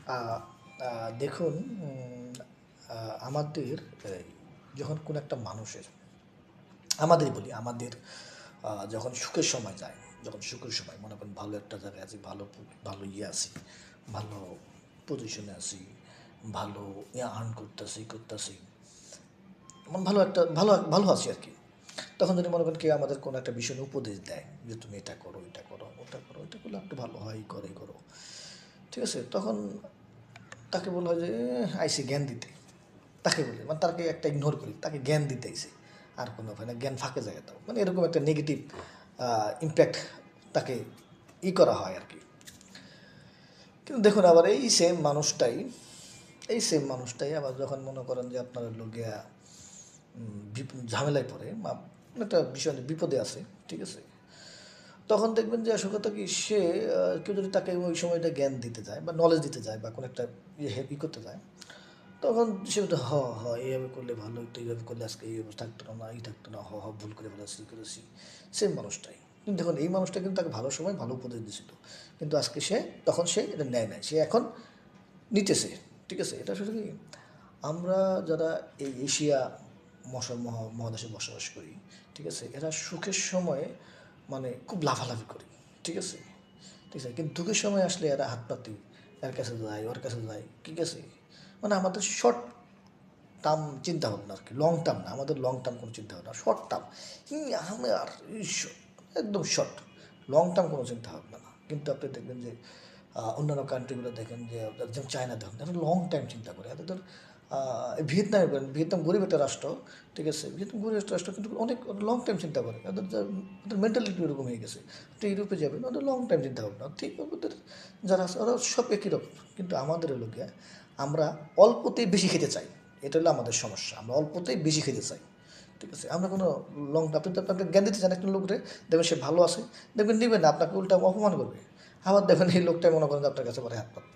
আ আ দেখুন আমাদের এই যখন কোনো একটা মানুষের আমাদেরই বলি আমাদের যখন সুখের সময় যায়, যখন সুখের সময় মনে করেন ভালো একটা জায়গায় আছি, ভালো ইয়ে আছি, ভালো পজিশনে আছি, ভালো আর্ন করতেছি। ভালো একটা ভালো আছি আরকি। তখন যদি মনে করেন কেউ আমাদের কোনো একটা বিষয় নিয়ে উপদেশ দেয় যে, "তুমি এটা করো, এটা করো, ওটা করো, এটা করলে একটু ভালো হয়, এই করো, এই করো।" ঠিক আছে? তখন তাকে বলা হয় যে, আইছে জ্ঞান দিতে।" তাকে বলি মানে তাকে একটা ইগনোর করি, তাকে জ্ঞান দিতে আইছে। আর কোনো হয় না, জ্ঞান ফাঁকে যায় তাও। মানে এরকম একটা নেগেটিভ ইমপ্যাক্ট তাকে করা হয় আরকি। কিন্তু দেখুন আবার এই সেম মানুষটাই আবার যখন মনে করেন যে আপনার হলো গিয়া ঝামেলায় পড়ে বা একটা বিষয় নিয়ে বিপদে আছে, ঠিক আছে? তখন দেখবেন যে আসল কথা কি সে কেউ যদি তাকে ওই সময়টা জ্ঞান দিতে যায় বা নলেজ দিতে যায় বা কোনো একটা করতে যায়, তখন সে বলতো, এইভাবে করলে ভালো হইতো, এইভাবে করলে আজকে এই অবস্থা থাকতো না, এই থাকতো না, ভুল করে ফেলেছি, এই করেছি। সেম মানুষটাই। কিন্তু দেখুন এই মানুষটা কিন্তু তাকে ভালো সময় ভালো উপদেশ দিয়েছিল। কিন্তু আজকে তখন সে এটা নেয় নাই। সে এখন নিতেছে। ঠিক আছে? এটা আসলে কি আমরা যারা এই এশিয়া মহাদেশে বসবাস করি, ঠিক আছে? এরা সুখের সময়ে মানে খুব লাফালাফি করি। ঠিক আছে? ঠিক আছে? কিন্তু দুঃখের সময় আসলে এরা হাত পাতি, এর কাছে যায়, ওর কাছে যায়। ঠিক আছে? মানে আমাদের শর্ট টার্ম চিন্তাভাবনা আরকি। লং টার্ম না। আমাদের লং টার্ম কোনো চিন্তাভাবনা না। Short term. আমার একদম শর্ট। লং টার্ম কোনো চিন্তাভাবনা না। কিন্তু আপনি দেখবেন যে অন্যান্য কান্ট্রিগুলো দেখেন যে যেমন চায়না দেখেন, তারা লং টাইম চিন্তা করে। এদের ভিয়েতনামে বলেন, ভিয়েতনাম গরিব একটা রাষ্ট্র, ঠিক আছে? ভিয়েতনাম গরিব একটা রাষ্ট্র কিন্তু অনেক লং টাইম চিন্তা করে। ওদের মেন্টালিটি এরকম হয়ে গেছে। আপনি ইউরোপে যাবেন, ওদের লং টাইম চিন্তা ভাবনা। ঠিক ওদের যারা আছে ওরা সব একই রকম। কিন্তু আমাদের হলো গিয়া আমরা অল্পতেই বেশি খেতে চাই। এটা হলো আমাদের সমস্যা। আমরা অল্পতেই বেশি খেতে চাই। ঠিক আছে? আমরা কোনো আপনি তো আপনাকে জ্ঞান দিতে চান একটা লোকরে, দেখবেন সে ভালো আছে, দেখবেন নিবে না, আপনাকে উল্টা অপমান করবে। আবার দেখবেন এই লোকটাই মনে করেন যে আপনার কাছে পরে হাত পাতবে।